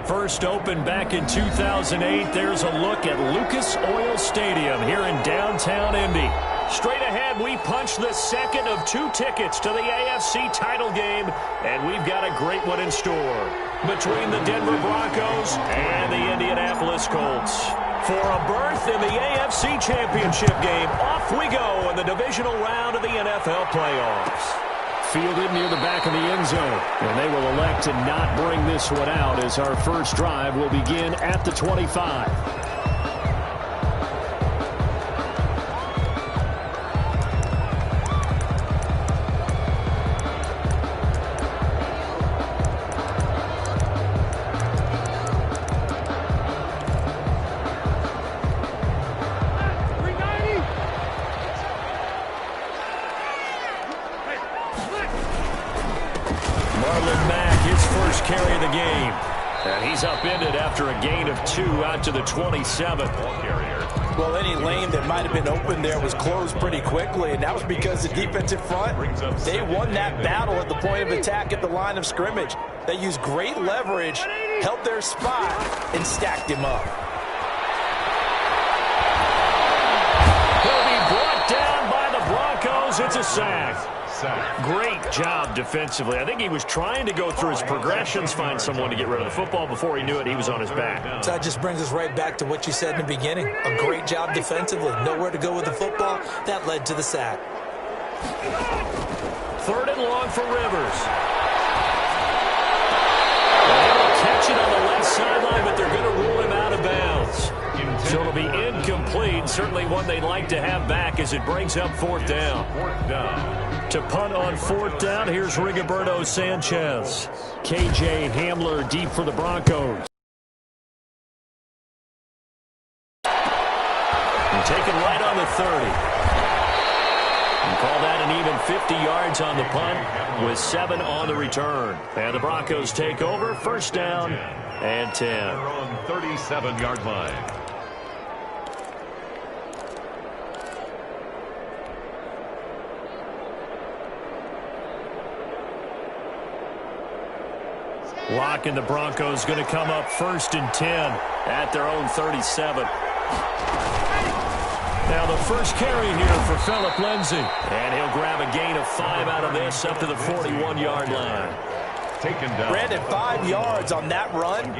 first opened back in 2008. There's a look at Lucas Oil Stadium here in downtown Indy. Straight ahead, we punch the second of 2 tickets to the AFC title game, and we've got a great one in store between the Denver Broncos and the Indianapolis Colts. For a berth in the AFC Championship game, off we go in the divisional round of the NFL playoffs. Fielded near the back of the end zone, and they will elect to not bring this one out as our first drive will begin at the 25. Carry of the game. And he's upended after a gain of 2 out to the 27. Well, any lane that might have been open there was closed pretty quickly, and that was because the defensive front, they won that battle at the point of attack at the line of scrimmage. They used great leverage, held their spot, and stacked him up. He'll be brought down by the Broncos. It's a sack. Great job defensively. I think he was trying to go through his progressions, find someone to get rid of the football. Before he knew it, he was on his back. So that just brings us right back to what you said in the beginning. A great job defensively. Nowhere to go with the football. That led to the sack. 3rd and long for Rivers. And they will catch it on the left sideline, but they're going to rule him out of bounds. So it'll be incomplete. Certainly one they'd like to have back as it brings up 4th down. To punt on 4th down, here's Rigoberto Sanchez. KJ Hamler deep for the Broncos. And taken right on the 30. And call that an even 50 yards on the punt with 7 on the return. And the Broncos take over, 1st down and 10. They're on 37-yard line. Locke and the Broncos going to come up 1st and 10 at their own 37. Now the first carry here for Phillip Lindsay. And he'll grab a gain of 5 out of this up to the 41-yard line. Taken down. Brandon, 5 yards on that run.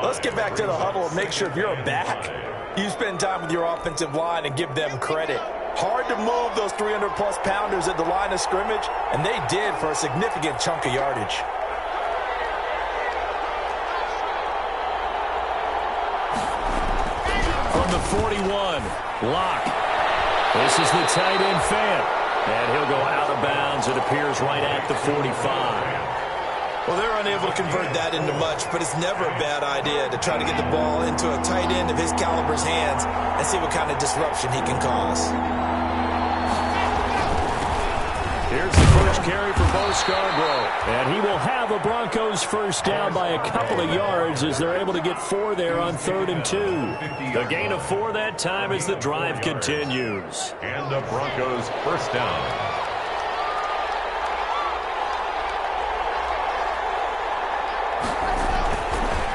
Let's get back to the huddle and make sure if you're a back, you spend time with your offensive line and give them credit. Hard to move those 300-plus pounders at the line of scrimmage, and they did for a significant chunk of yardage. From the 41, Locke. This is the tight end fan. And he'll go out of bounds, it appears, right at the 45. Well, they're unable to convert that into much, but it's never a bad idea to try to get the ball into a tight end of his caliber's hands and see what kind of disruption he can cause. Here's the first carry for Bo Scarborough. And he will have a Broncos first down by a couple of yards as they're able to get 4 there on 3rd and 2. The gain of 4 that time as the drive continues. And the Broncos first down.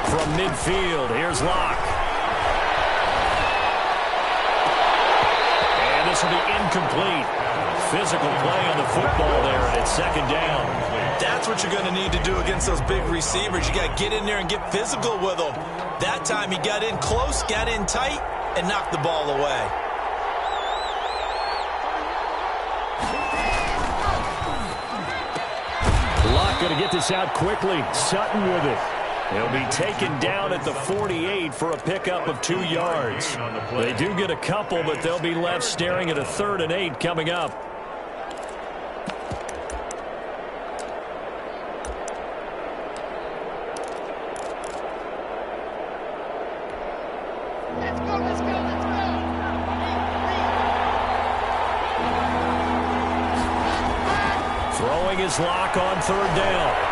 From midfield, here's Locke. And this will be incomplete. Physical play on the football there, and it's 2nd down. That's what you're going to need to do against those big receivers. You got to get in there and get physical with them. That time he got in close, got in tight, and knocked the ball away. Locke going to get this out quickly. Sutton with it. He'll be taken down at the 48 for a pickup of 2 yards. They do get a couple, but they'll be left staring at a 3rd and 8 coming up. Throwing his Locke on 3rd down.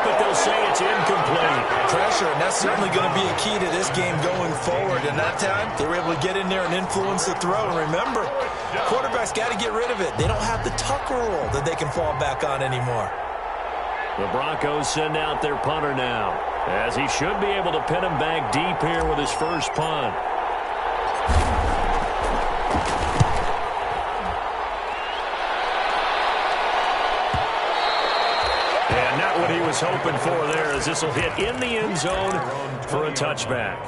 But they'll say it's incomplete. Pressure, and that's certainly going to be a key to this game going forward. And that time, they were able to get in there and influence the throw. And remember, quarterbacks got to get rid of it. They don't have the Tucker rule that they can fall back on anymore. The Broncos send out their punter now, as he should be able to pin him back deep here with his first punt. And not what he was hoping for there, as this will hit in the end zone for a touchback.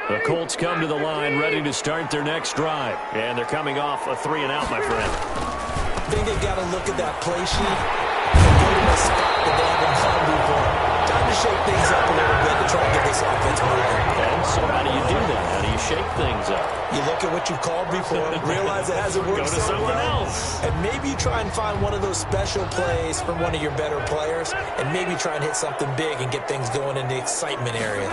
The Colts come to the line ready to start their next drive. And they're coming off a 3-and-out, my friend. I think they've got to look at that play sheet and go to a spot that they haven't done before. Time to shake things up a little bit to try and get this offense moving. And so how do you do that? How do you shake things up? You look at what you called before, realize it hasn't worked so well, and maybe you try and find one of those special plays from one of your better players, and maybe try and hit something big and get things going in the excitement area.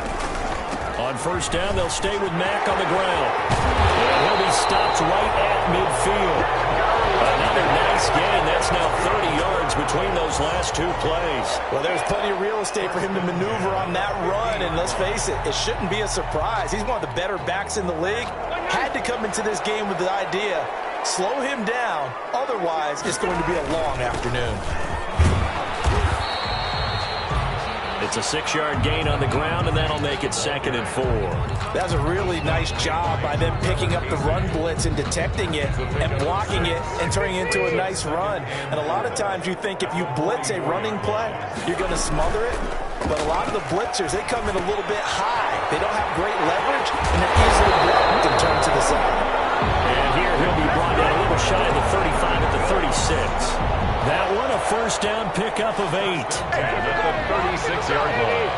On first down, they'll stay with Mack on the ground. And he'll be stopped right at midfield. Another nice gain. That's now 30 yards between those last two plays. Well, there's plenty of real estate for him to maneuver on that run, and let's face it, it shouldn't be a surprise. He's one of the better backs in the league. Had to come into this game with the idea, slow him down, otherwise it's going to be a long afternoon. It's a 6-yard gain on the ground, and that'll make it 2nd and 4. That was a really nice job by them picking up the run blitz and detecting it and blocking it and turning it into a nice run. And a lot of times you think if you blitz a running play, you're going to smother it. But a lot of the blitzers, they come in a little bit high. They don't have great leverage, and they're easily blocked and turned to the side. And here he'll be brought down a little shy of the 35 at the 36. That one a first down pickup of 8. And at the 36-yard line.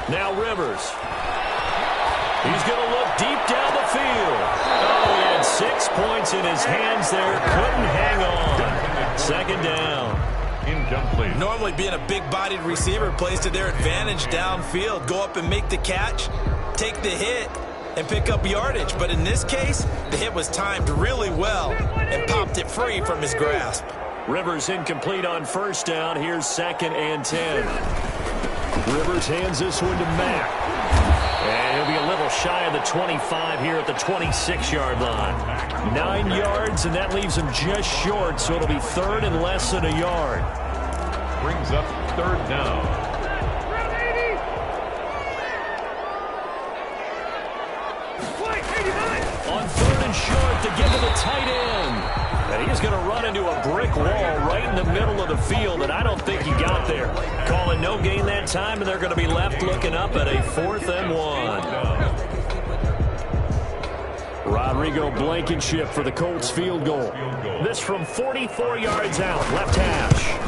Now Rivers. He's going to look deep down the field. Oh, he had 6 points in his hands there. Couldn't hang on. 2nd down. Incomplete. Normally being a big-bodied receiver plays to their advantage downfield. Go up and make the catch, take the hit, and pick up yardage. But in this case, the hit was timed really well and popped it free from his grasp. Rivers incomplete on first down. Here's 2nd and 10. Rivers hands this one to Mack. And he'll be a little shy of the 25 here at the 26-yard line. 9 yards, and that leaves him just short, so it'll be 3rd and less than a yard. Brings up 3rd down. On 3rd and short to give to the tight end. And he's going to run into a brick wall right in the middle of the field, and I don't think he got there. Calling no gain that time, and they're going to be left looking up at a 4th and 1. Rodrigo Blankenship for the Colts field goal. This from 44 yards out, left hash.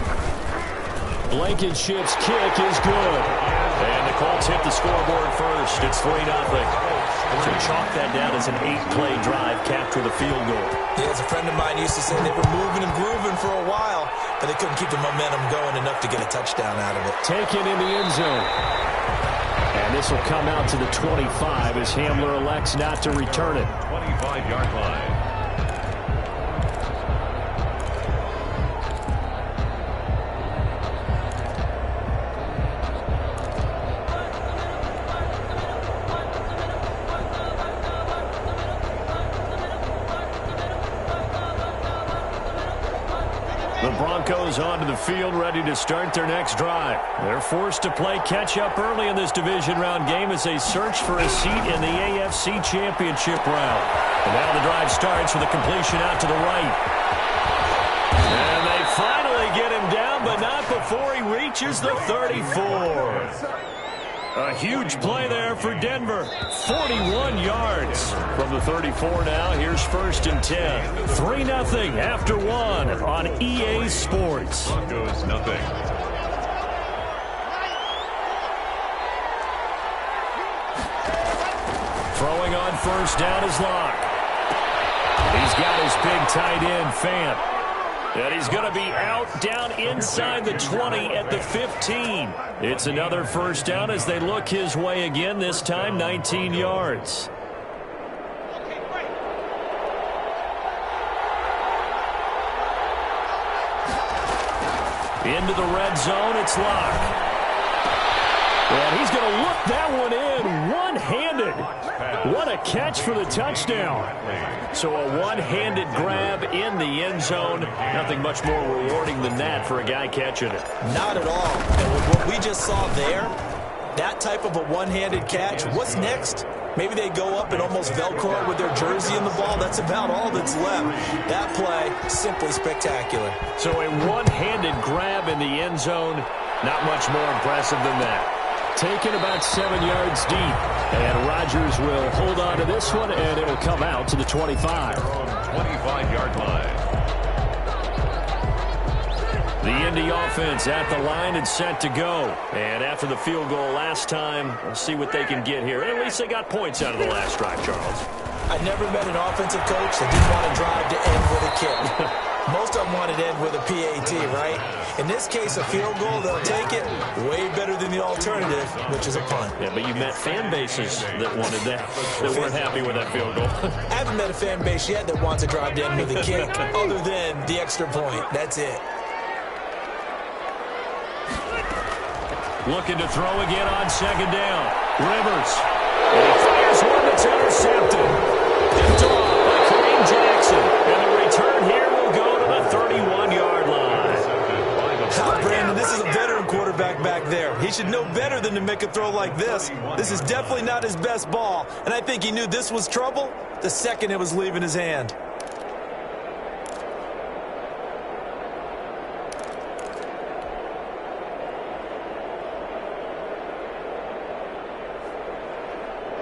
Blankenship's kick is good. And the Colts hit the scoreboard first. It's 3-0. To chalk that down as an 8-play drive, capture the field goal. Yeah, as a friend of mine used to say, they were moving and grooving for a while, but they couldn't keep the momentum going enough to get a touchdown out of it. Taken in the end zone. And this will come out to the 25 as Hamler elects not to return it. 25-yard line. The Broncos onto the field, ready to start their next drive. They're forced to play catch-up early in this division round game as they search for a seat in the AFC Championship round. And now the drive starts with a completion out to the right. And they finally get him down, but not before he reaches the 34. A huge play there for Denver. 41 yards from the 34 now. Here's 1st and 10. 3-0 after 1 on EA Sports. Broncos nothing. Throwing on first down is Locke. He's got his big tight end, Fant. And he's going to be out down inside the 20 at the 15. It's another first down as they look his way again, this time 19 yards. Into the red zone, it's Locke. And he's going to look that one in one-handed. What a catch for the touchdown. So a one-handed grab in the end zone. Nothing much more rewarding than that for a guy catching it. Not at all. And with what we just saw there, that type of a one-handed catch, what's next? Maybe they go up and almost Velcro it with their jersey in the ball. That's about all that's left. That play, simply spectacular. So a one-handed grab in the end zone, not much more impressive than that. Taken about 7 yards deep. And Rodgers will hold on to this one, and it'll come out to the 25. 25-yard line. The Indy offense at the line and set to go. And after the field goal last time, we'll see what they can get here. At least they got points out of the last drive, Charles. I never met an offensive coach that didn't want to drive to end with a kick. Most of them wanted to end with a PAT, right? In this case, a field goal, they'll take it way better than the alternative, which is a punt. Yeah, but you met fan bases that wanted that weren't happy with that field goal. I haven't met a fan base yet that wants to drive to end with a kick other than the extra point. That's it. Looking to throw again on second down. Rivers. And he fires one that's intercepted. Picked off by Kareem Jackson. And the return here will go to the 31-yard line. Brandon, this is a veteran quarterback back there. He should know better than to make a throw like this. This is definitely not his best ball. And I think he knew this was trouble the second it was leaving his hand.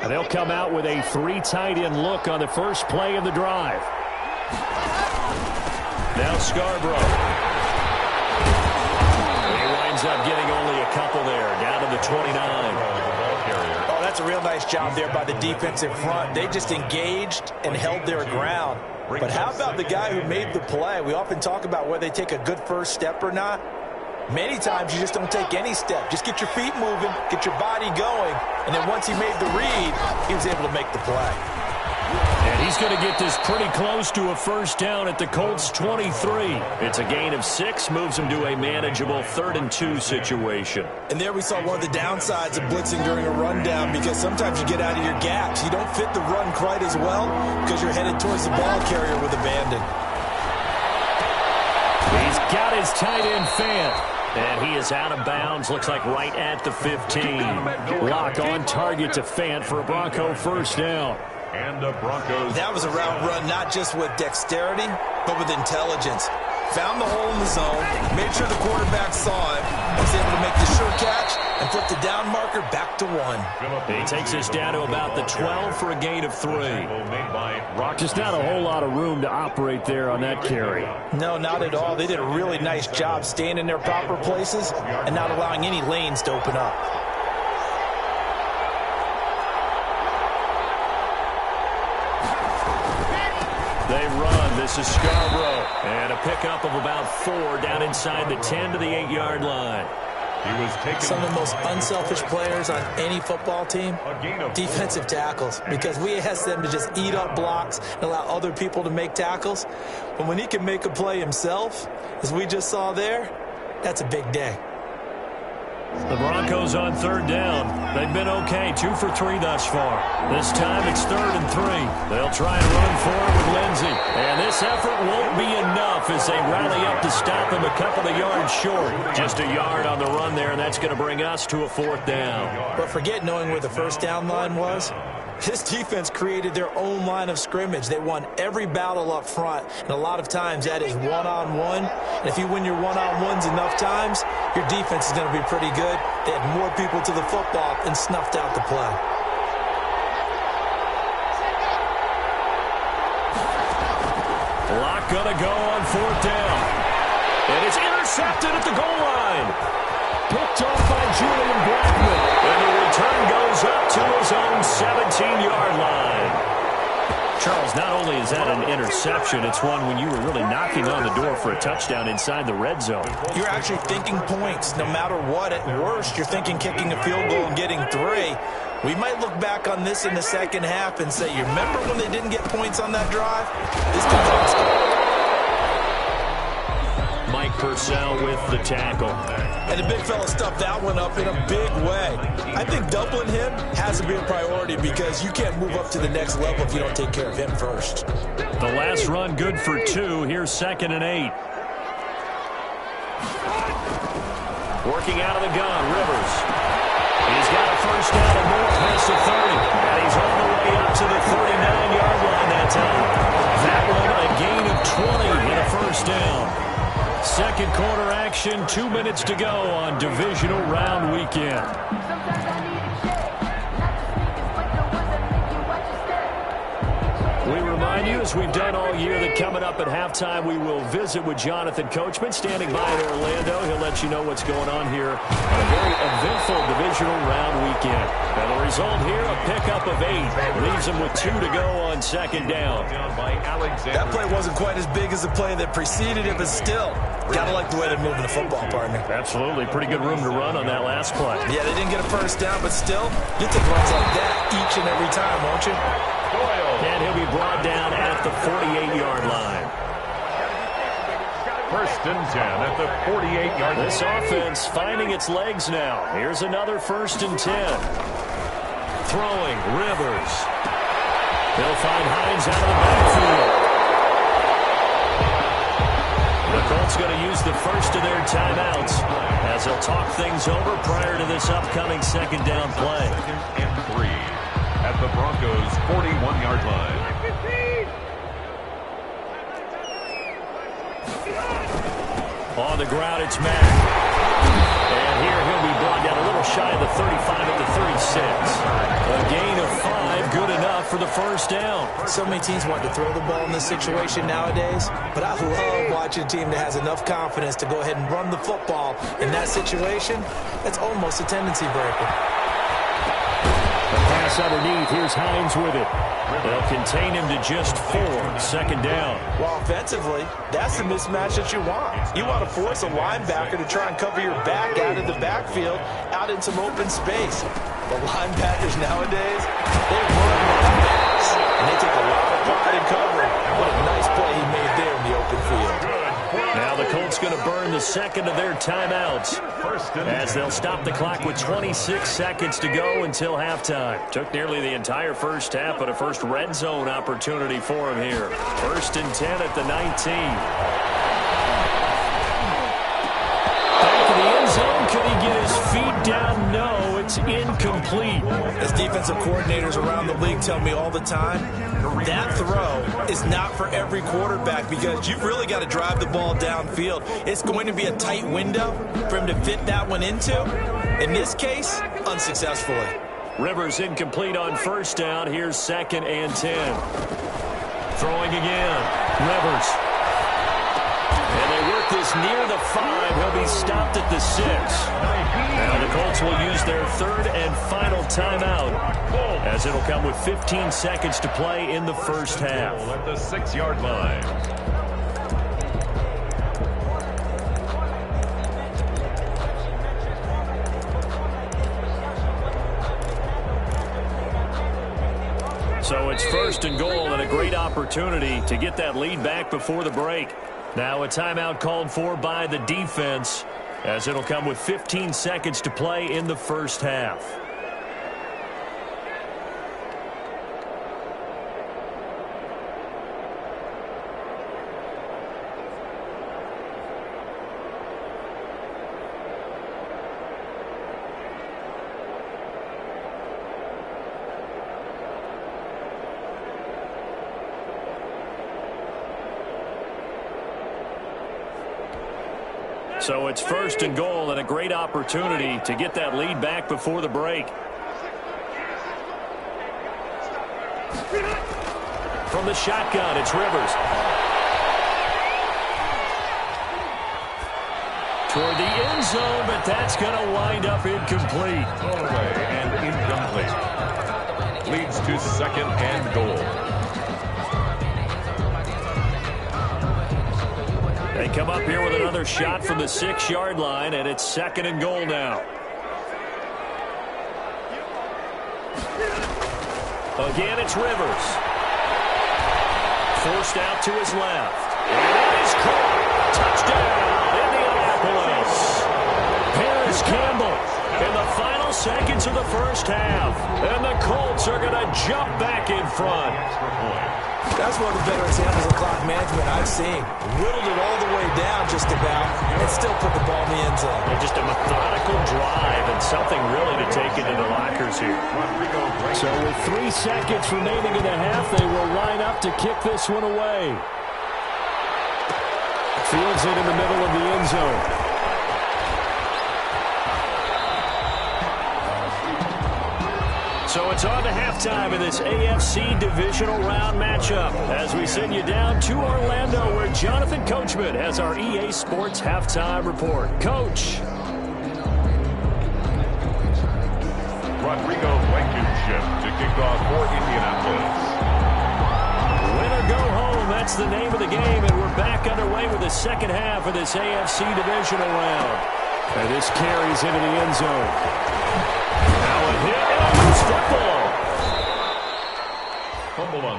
And they'll come out with a 3 tight end look on the first play of the drive. Now Scarborough. He winds up getting only a couple there, down to the 29. Oh, that's a real nice job there by the defensive front. They just engaged and held their ground. But how about the guy who made the play? We often talk about whether they take a good first step or not. Many times you just don't take any step. Just get your feet moving, get your body going, and then once he made the read, he was able to make the play. And he's going to get this pretty close to a first down at the Colts 23. It's a gain of 6, moves him to a manageable 3rd and 2 situation. And there we saw one of the downsides of blitzing during a rundown, because sometimes you get out of your gaps. You don't fit the run quite as well because you're headed towards the ball carrier with abandon. He's got his tight end Fant. And he is out of bounds, looks like right at the 15. Lock on target to Fant for a Bronco first down. And the Broncos. That was a route run not just with dexterity, but with intelligence. Found the hole in the zone, made sure the quarterback saw him, was able to make the sure catch, and flip the down marker back to 1. He takes us down to about the 12 for a gain of 3. Just not a whole lot of room to operate there on that carry. No, not at all. They did a really nice job staying in their proper places and not allowing any lanes to open up. They run. This is Scarborough. And a pickup of about 4 down inside the 10 to the 8-yard line. He was taking some of the most unselfish players on any football team, defensive tackles, because we ask them to just eat up blocks and allow other people to make tackles. But when he can make a play himself, as we just saw there, that's a big day. The Broncos on 3rd down. They've been okay, 2 for 3 thus far. This time it's 3rd and 3. They'll try and run forward with Lindsey. And this effort won't be enough as they rally up to stop him a couple of yards short. Just a yard on the run there, and that's going to bring us to a 4th down. But forget knowing where the first down line was. This defense created their own line of scrimmage. They won every battle up front, and a lot of times that is one-on-one. And if you win your one-on-ones enough times, your defense is going to be pretty good. They had more people to the football and snuffed out the play. Lock going to go on 4th down. And it's intercepted at the goal line. Picked off by Julian Blackman. And the return goes up to his own 17-yard line. Charles, not only is that an interception, it's one when you were really knocking on the door for a touchdown inside the red zone. You're actually thinking points no matter what. At worst, you're thinking kicking a field goal and getting 3. We might look back on this in the second half and say, you remember when they didn't get points on that drive? This could cost them. Mike Purcell with the tackle. And the big fella stuffed that one up in a big way. I think doubling him has to be a priority because you can't move up to the next level if you don't take care of him first. The last run good for 2. Here's 2nd and 8. Working out of the gun, Rivers. He's got a first down and more past the 30. And he's on the way up to the 39-yard line that time. That one a gain of 20 and a first down. Second quarter action, 2 minutes to go on divisional round weekend. We remind you, as we've done all year, that coming up at halftime, we will visit with Jonathan Coachman, standing by in Orlando. He'll let you know what's going on here on a very eventful divisional round weekend. Now, the result here, a pickup of 8. Leaves them with 2 to go on second down. That play wasn't quite as big as the play that preceded it, but still, gotta like the way they're moving the football, partner. Absolutely. Pretty good room to run on that last play. Yeah, they didn't get a first down, but still, you take runs like that each and every time, won't you? And he'll be brought down at the 48-yard line. First and 10 at the 48-yard line. This offense finding its legs now. Here's another 1st and 10. Throwing, Rivers. They'll find Hines out of the backfield. The Colts going to use the first of their timeouts as they'll talk things over prior to this upcoming second down play. 2nd and 3 at the Broncos' 41-yard line. On the ground, it's Mack. And here he'll be brought down a little shy of the 35 at the 36. A gain of 5, good enough for the first down. So many teams want to throw the ball in this situation nowadays, but I love watching a team that has enough confidence to go ahead and run the football in that situation. That's almost a tendency breaker. The pass underneath. Here's Hines with it. They'll contain him to just 4. Second down. Well, offensively, that's the mismatch that you want. You want to force a linebacker to try and cover your back out of the backfield, out in some open space. The linebackers nowadays, they run like backs, and they take a lot of pride in covering. What a nice play he made there in the open field. Now the Colts going to burn the second of their timeouts as they'll stop the clock with 26 seconds to go until halftime. Took nearly the entire first half, but a first red zone opportunity for him here. 1st and 10 at the 19. Back to the end zone. Could he get his feet down? No, it's incomplete. As defensive coordinators around the league tell me all the time, that throw is not for every quarterback because you've really got to drive the ball downfield. It's going to be a tight window for him to fit that one into. In this case, unsuccessfully. Rivers incomplete on first down. Here's 2nd and 10. Throwing again. Rivers. And they work this near the 5. He'll be stopped at the 6. Now the Colts will use their 3rd and final timeout as it'll come with 15 seconds to play in the first half. At the 6-yard line. So it's 1st and goal and a great opportunity to get that lead back before the break. Now a timeout called for by the defense as it'll come with 15 seconds to play in the first half. So it's 1st and goal and a great opportunity to get that lead back before the break. From the shotgun, it's Rivers. Toward the end zone, but that's going to wind up incomplete. Away and incomplete. Leads to 2nd and goal. They come up here with another shot from the 6-yard line, and it's 2nd and goal now. Again, it's Rivers. Forced out to his left. And it is caught. Touchdown, seconds of the first half. And the Colts are going to jump back in front. That's one of the better examples of clock management I've seen. Whittled it all the way down just about and still put the ball in the end zone. And just a methodical drive and something really to take into the lockers here. So with 3 seconds remaining in the half, they will line up to kick this one away. Fields it in the middle of the end zone. So it's on to halftime in this AFC divisional round matchup as we send you down to Orlando where Jonathan Coachman has our EA Sports halftime report. Coach. Rodrigo Blankenship to kick off for Indianapolis. Win or go home, that's the name of the game, and we're back underway with the second half of this AFC divisional round. And this carries into the end zone. Now a hit and a loose football.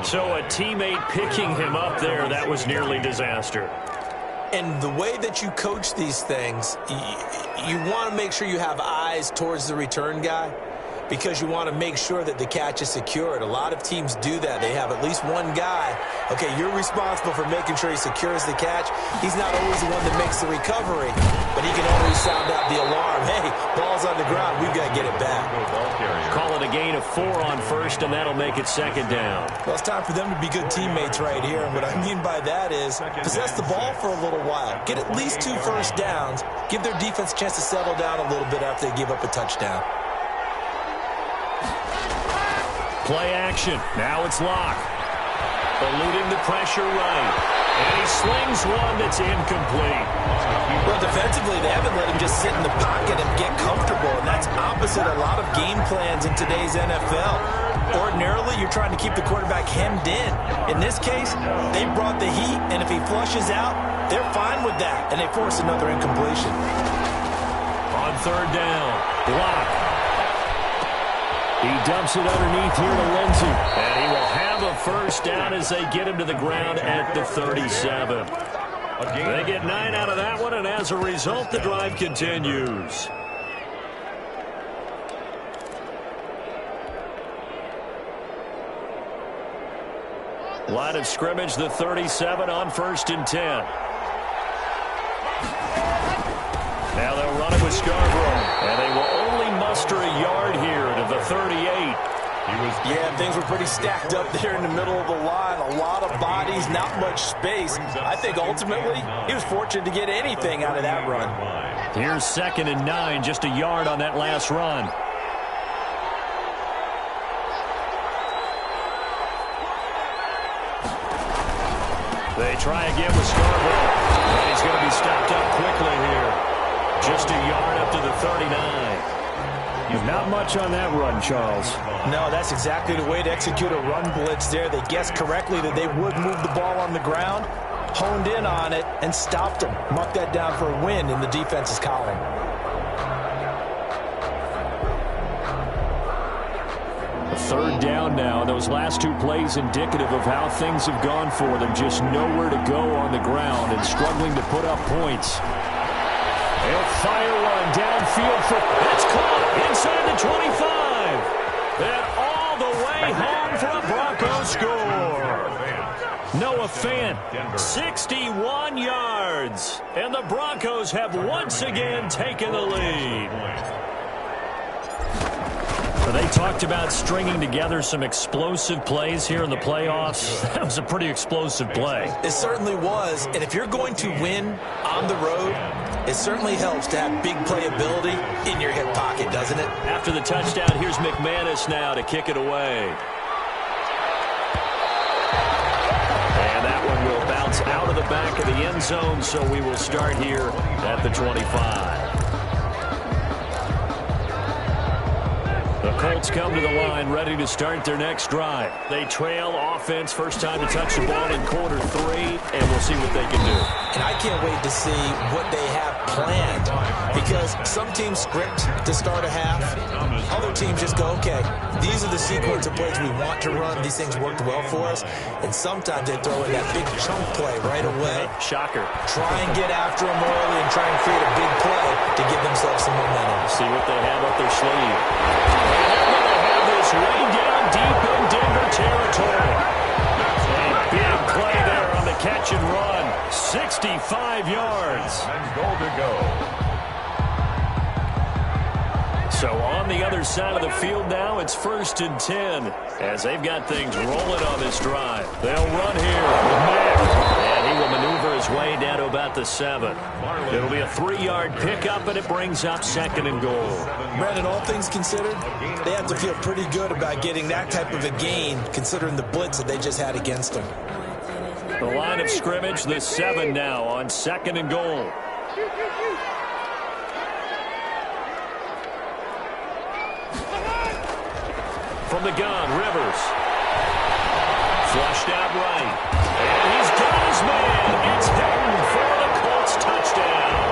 So a teammate picking him up there, that was nearly disaster. And the way that you coach these things, you want to make sure you have eyes towards the return guy because you want to make sure that the catch is secured. A lot of teams do that. They have at least one guy. Okay, you're responsible for making sure he secures the catch. He's not always the one that makes the recovery, but he can always sound out the alarm. Hey, ball's on the ground. We've got to get it back. Call it a gain of 4 on first, and that'll make it second down. Well, it's time for them to be good teammates right here. And what I mean by that is possess the ball for a little while. Get at least 2 first downs. Give their defense a chance to settle down a little bit after they give up a touchdown. Play action. Now it's Locke. Eluding the pressure right. And he slings one that's incomplete. Well, defensively, they haven't let him just sit in the pocket and get comfortable, and that's opposite a lot of game plans in today's NFL. Ordinarily, you're trying to keep the quarterback hemmed in. In this case, they brought the heat, and if he flushes out, they're fine with that, and they force another incompletion. On third down, Locke. He dumps it underneath here to Lindsey. And he will have a first down as they get him to the ground at the 37. They get 9 out of that one, and as a result, the drive continues. Line of scrimmage, the 37 on 1st and 10. Now they'll run it with Scarborough, and they will only muster a yard here to the 38. Yeah, things were pretty stacked up there in the middle of the line. A lot of bodies, not much space. I think ultimately he was fortunate to get anything out of that run. Here's 2nd and 9, just a yard on that last run. They try again with Scarborough, and he's going to be stopped up quickly here. Just a yard up to the 39. Not much on that run, Charles. No, that's exactly the way to execute a run blitz there. They guessed correctly that they would move the ball on the ground, honed in on it, and stopped them. Mark that down for a win in the defense's column. Third down now. Those last 2 plays indicative of how things have gone for them. Just nowhere to go on the ground and struggling to put up points. They'll fire one downfield for it's caught inside the 25. And all the way home for a Broncos score. Noah Fant, 61 yards. And the Broncos have once again taken the lead. They talked about stringing together some explosive plays here in the playoffs. That was a pretty explosive play. It certainly was. And if you're going to win on the road, it certainly helps to have big playability in your hip pocket, doesn't it? After the touchdown, here's McManus now to kick it away. And that one will bounce out of the back of the end zone, so we will start here at the 25. The Colts come to the line, ready to start their next drive. They trail offense, first time to touch the ball in quarter 3, and we'll see what they can do. And I can't wait to see what they have planned, because some teams script to start a half. Other teams just go, okay, these are the sequence of plays we want to run. These things worked well for us. And sometimes they throw in that big chunk play right away. Shocker. Try and get after them early and try and create a big play to give themselves some momentum. See what they have up their sleeve. They're going to have this way down deep in Denver territory. A big play there on the catch and run. 65 yards. And goal to go. So on the other side of the field now, it's 1st and 10 as they've got things rolling on this drive. They'll run here with Mack, and he will maneuver his way down to about the 7. It'll be a 3-yard pickup, and it brings up 2nd and goal. Brandon, all things considered, they have to feel pretty good about getting that type of a gain, considering the blitz that they just had against them. The line of scrimmage, the 7 now on 2nd and goal. From the gun, Rivers. Flushed out right. And he's got his man. It's Hilton for the Colts touchdown.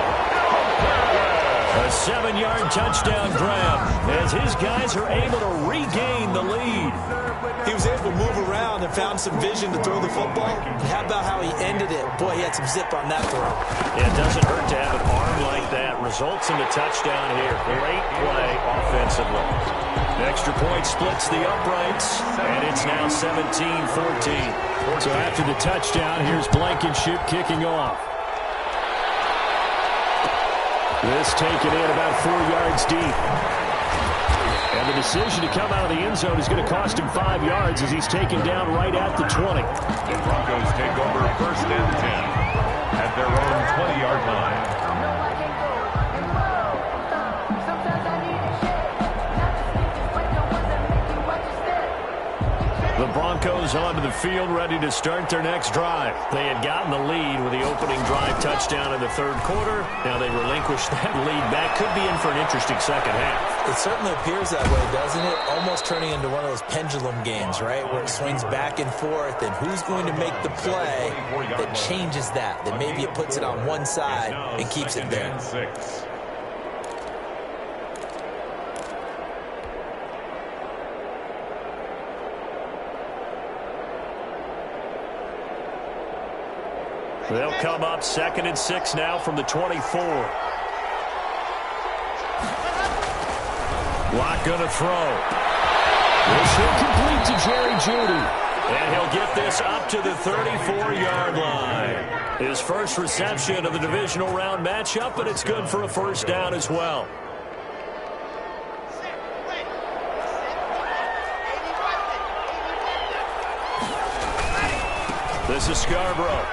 A 7-yard touchdown grab as his guys are able to regain the lead. He was able to move around and found some vision to throw the football. And how about how he ended it? Boy, he had some zip on that throw. It doesn't hurt to have an arm like that. Results in the touchdown here. Great play offensively. Extra point splits the uprights, and it's now 17-14. So after the touchdown, here's Blankenship kicking off. This taken in about 4 yards deep. And the decision to come out of the end zone is going to cost him 5 yards as he's taken down right at the 20. The Broncos take over 1st and 10 at their own 20-yard line. The Broncos onto the field, ready to start their next drive. They had gotten the lead with the opening drive touchdown in the 3rd quarter. Now they relinquish that lead back. Could be in for an interesting second half. It certainly appears that way, doesn't it? Almost turning into one of those pendulum games, right, where it swings back and forth, and who's going to make the play that changes that maybe it puts it on one side and keeps it there. They'll come up 2nd and 6 now from the 24. Watt going to throw. This will complete to Jerry Jeudy. And he'll get this up to the 34-yard line. His first reception of the divisional round matchup, but it's good for a 1st down as well. This is Scarborough.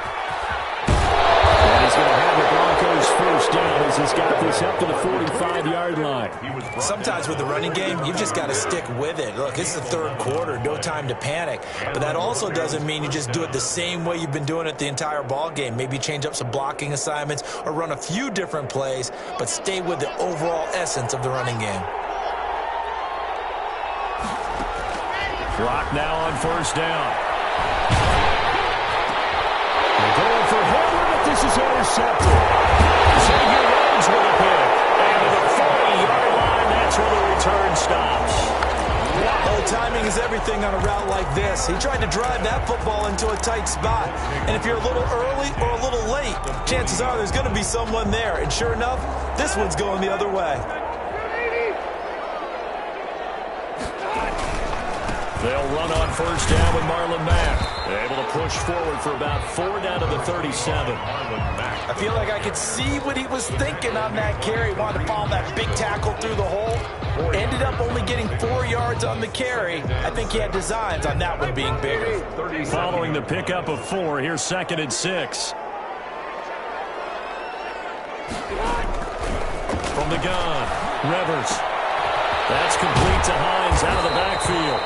And he's going to have the Broncos 1st down as he's got this up to the 45-yard line. Sometimes with the running game, you've just got to stick with it. Look, it's the 3rd quarter, no time to panic. But that also doesn't mean you just do it the same way you've been doing it the entire ball game. Maybe change up some blocking assignments or run a few different plays, but stay with the overall essence of the running game. Clock now on 1st down. Going for Herbert, but this is intercepted. Xavier Rhodes with a pick. And to the 40-yard line, that's where the return stops. Oh, timing is everything on a route like this. He tried to drive that football into a tight spot. And if you're a little early or a little late, chances are there's going to be someone there. And sure enough, this one's going the other way. They'll run on 1st down with Marlon Mack. Able to push forward for about 4 down to the 37. I feel like I could see what he was thinking on that carry. Wanted to follow that big tackle through the hole. Ended up only getting 4 yards on the carry. I think he had designs on that one being bigger. Following the pickup of 4, here's 2nd and 6. From the gun, Rivers. That's complete to Hines out of the backfield.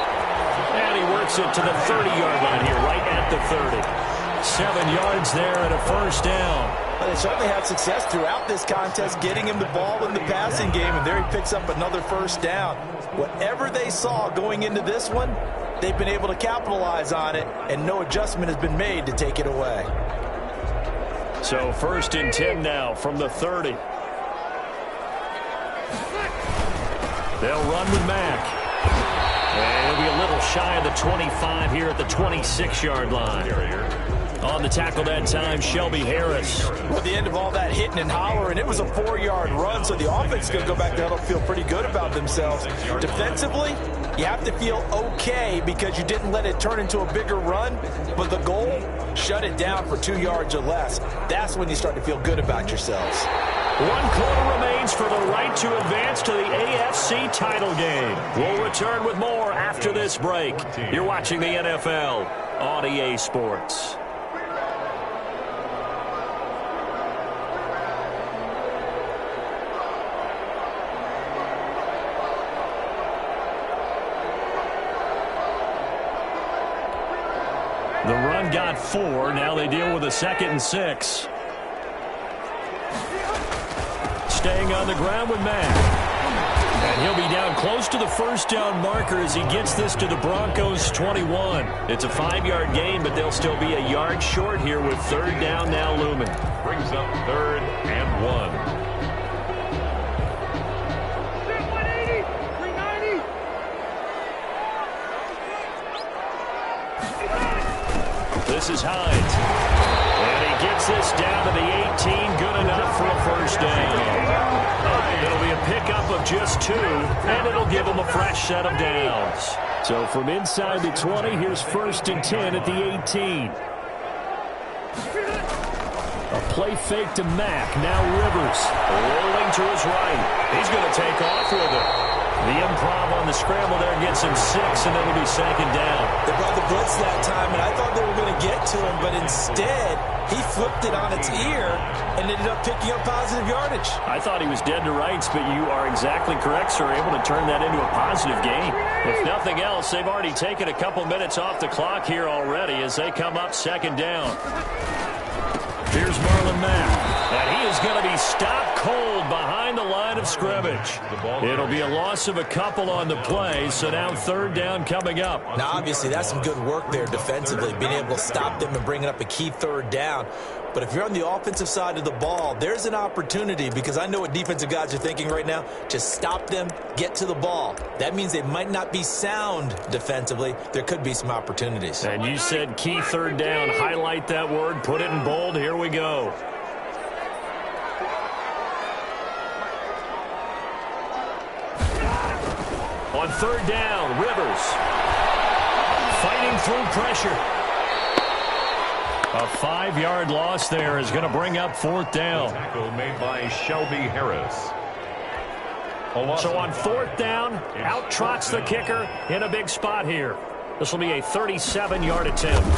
And he works it to the 30-yard line here, right at the 30. 7 yards there and a 1st down. But they certainly had success throughout this contest getting him the ball in the passing game, and there he picks up another first down. Whatever they saw going into this one, they've been able to capitalize on it, and no adjustment has been made to take it away. So 1st and 10 now from the 30. They'll run with Mack. And he'll be a little shy of the 25 here at the 26-yard line. On the tackle that time, Shelby Harris. Well, at the end of all that hitting and hollering, it was a 4-yard run, so the offense is going to go back there and feel pretty good about themselves. Defensively, you have to feel okay because you didn't let it turn into a bigger run, but the goal, shut it down for 2 yards or less. That's when you start to feel good about yourselves. 1 quarter remains for the right to advance to the AFC title game. We'll return with more after this break. You're watching the NFL on EA Sports. The run got 4. Now they deal with a 2nd and 6. Staying on the ground with Mack. And he'll be down close to the first down marker as he gets this to the Broncos' 21. It's a 5-yard gain, but they'll still be a yard short here with 3rd down now looming. Brings up 3rd and 1. This is Hines. And he gets this down to the 18. Good enough for a first down. It'll be a pickup of just 2, and it'll give him a fresh set of downs. So from inside the 20, here's 1st and 10 at the 18. A play fake to Mack. Now Rivers rolling to his right. He's going to take off with it. The improv on the scramble there gets him 6, and it'll be 2nd down. They brought the blitz that time, and I thought they were going to get to him, but instead he flipped it on its ear and ended up picking up positive yardage. I thought he was dead to rights, but you are exactly correct, sir. Able to turn that into a positive gain. If nothing else, they've already taken a couple minutes off the clock here already as they come up 2nd down. Here's Marlon Mack, and he is going to be stopped cold behind the line of scrimmage. It'll be a loss of a couple on the play, so now 3rd down coming up. Now, obviously, that's some good work there defensively, being able to stop them and bringing up a key 3rd down. But if you're on the offensive side of the ball, there's an opportunity, because I know what defensive guys are thinking right now, to stop them, get to the ball. That means they might not be sound defensively. There could be some opportunities. And you said key 3rd down. Highlight that word. Put it in bold. Here we go. On 3rd down, Rivers fighting through pressure. A 5-yard loss there is going to bring up 4th down. Tackle made by Shelby Harris. So on 4th down, out trots the kicker in a big spot here. This will be a 37-yard attempt.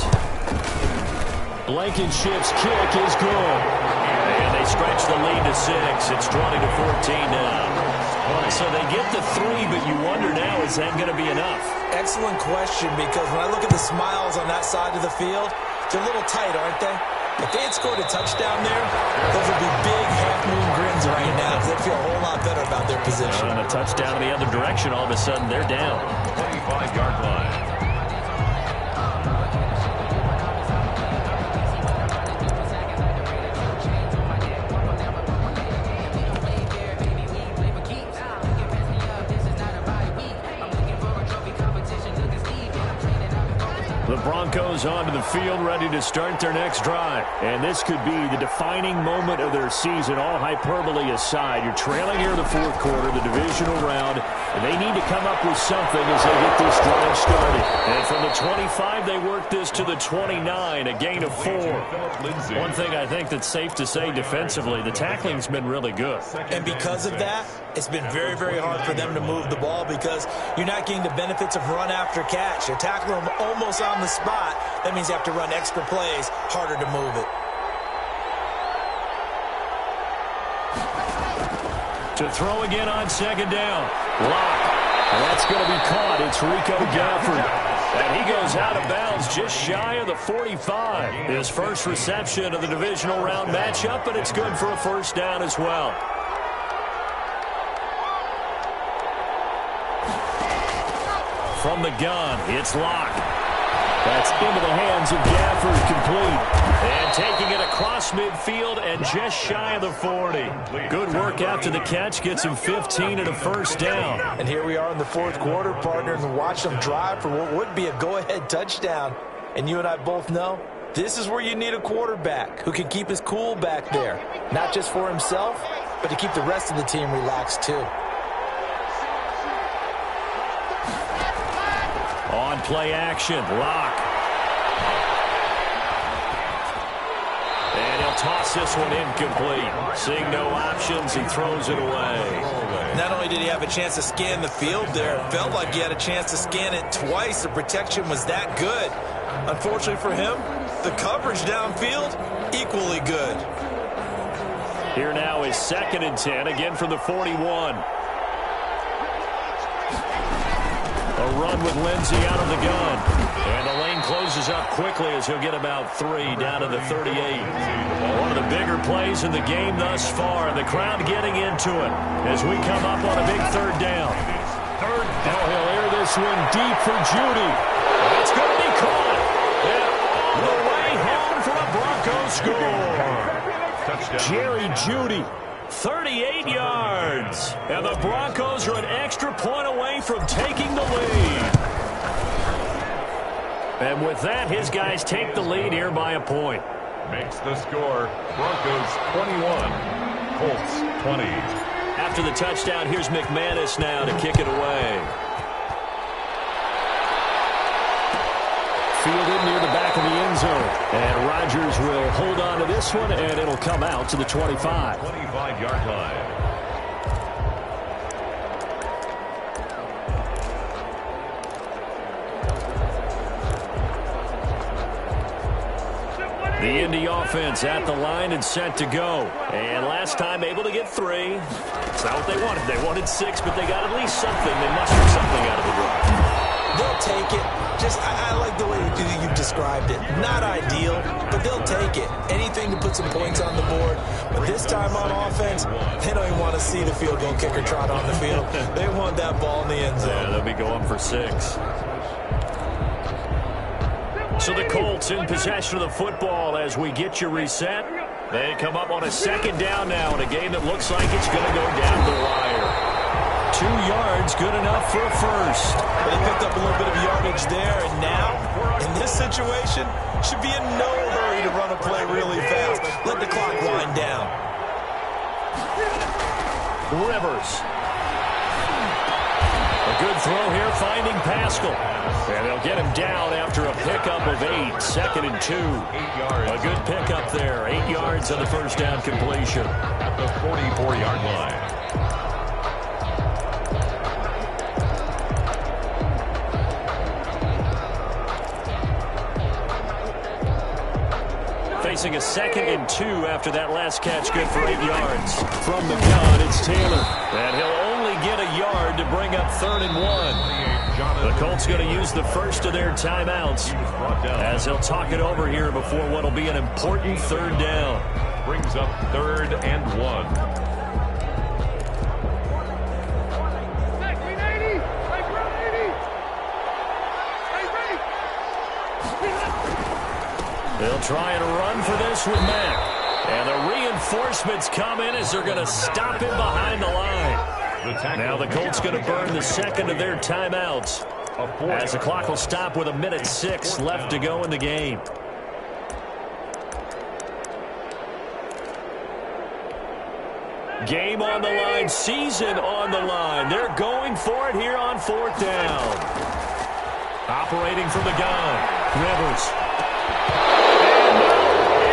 Blankenship's kick is good. And they stretch the lead to 6. It's 20-14 now. So they get the 3, but you wonder now, is that going to be enough? Excellent question, because when I look at the smiles on that side of the field, they're a little tight, aren't they? If they had scored a touchdown there, those would be big half-moon grins right now, because they feel a whole lot better about their position. And a touchdown in the other direction, all of a sudden they're down. 25-yard line. The Broncos onto the field, ready to start their next drive. And this could be the defining moment of their season, all hyperbole aside. You're trailing here in the 4th quarter, the divisional round, and they need to come up with something as they get this drive started. And from the 25, they work this to the 29, a gain of 4. One thing I think that's safe to say defensively, the tackling's been really good. And because of that, it's been very, very hard for them to move the ball because you're not getting the benefits of run after catch. You're tackling them almost on the spot. That means you have to run extra plays, harder to move it. To throw again on 2nd down. Lock. And that's going to be caught. It's Rico Gafford. And he goes out of bounds just shy of the 45. His first reception of the divisional round matchup, but it's good for a first down as well. From the gun, it's Locke. That's into the hands of Gafford, complete. And taking it across midfield and just shy of the 40. Good work after the catch, gets him 15 and a first down. And here we are in the fourth quarter, partner, and watch them drive for what would be a go-ahead touchdown. And you and I both know this is where you need a quarterback who can keep his cool back there. Not just for himself, but to keep the rest of the team relaxed too. On play action, Locke. And he'll toss this one incomplete. Seeing no options, he throws it away. Not only did he have a chance to scan the field there, it felt like he had a chance to scan it twice. The protection was that good. Unfortunately for him, the coverage downfield, equally good. Here now is 2nd and 10, again from the 41. A run with Lindsey out of the gun. And the lane closes up quickly as he'll get about 3 down to the 38. One of the bigger plays in the game thus far. The crowd getting into it as we come up on a big 3rd down. Now he'll air this one deep for Judy. It's going to be caught. And all the way home for a Broncos score. Touchdown. Jerry Judy. 38 yards. And the Broncos are an extra point away from taking the lead. And with that, his guys take the lead here by a point. Makes the score. Broncos 21, Colts 20. After the touchdown, here's McManus now to kick it away. Fielded near the back of the end zone. And Rodgers will hold on to this one, and it'll come out to the 25. 25-yard line. The Indy offense at the line and set to go. And last time able to get 3. It's not what they wanted. They wanted 6, but they got at least something. They mustered something out of the drive. They'll take it. I like the way you described it. Not ideal, but they'll take it. Anything to put some points on the board. But this time on offense, they don't even want to see the field goal kicker trot on the field. They want that ball in the end zone. Yeah, they'll be going for 6. So the Colts in possession of the football as we get you reset. They come up on a 2nd down now in a game that looks like it's going to go down the wire. 2 yards, good enough for a first. They picked up a little bit of yardage there, and now, in this situation, should be in no hurry to run a play really fast. Let the clock wind down. Rivers. A good throw here, finding Pascal. And they'll get him down after a pickup of 8, 2nd and 2. 8 yards. A good pickup there, 8 yards on the first down completion. At the 44-yard line. Facing a 2nd and 2 after that last catch, good for 8 yards. From the gun, it's Taylor. And he'll only get a yard to bring up 3rd and 1. The Colts going to use the first of their timeouts as they'll talk it over here before what will be an important 3rd down. Brings up 3rd and 1. They'll try and run for this with Mack. And the reinforcements come in as they're going to stop him behind the line. Now the Colts going to burn the 2nd of their timeouts as the clock will stop with 1:06 left to go in the game. Game on the line, season on the line. They're going for it here on 4th down. Operating from the gun, Rivers.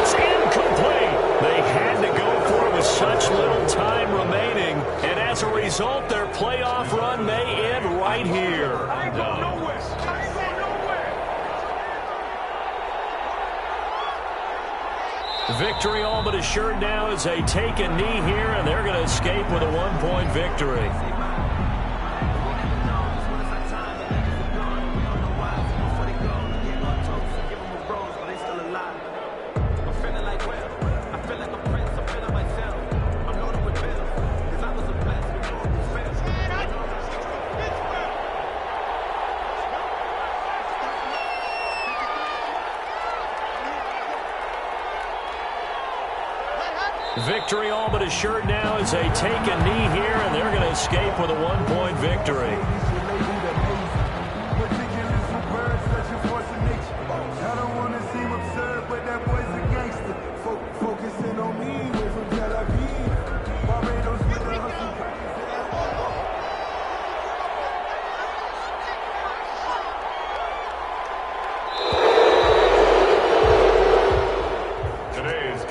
It's incomplete. They had to go for it with such little time remaining, and as a result, their playoff run may end right here. Victory all but assured now as they take a knee here, and they're going to escape with a 1-point victory. Victory all but assured now as they take a knee here, and they're going to escape with a 1-point victory.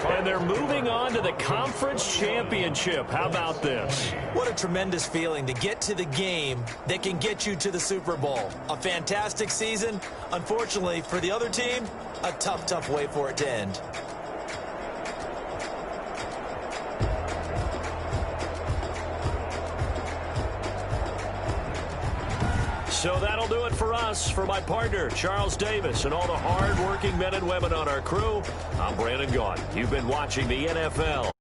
And they're moving on to the conference championship. How about this? What a tremendous feeling to get to the game that can get you to the Super Bowl. A fantastic season. Unfortunately, for the other team, a tough, tough way for it to end. So that'll do it for us. For my partner, Charles Davis, and all the hard-working men and women on our crew, I'm Brandon Gaudin. You've been watching the NFL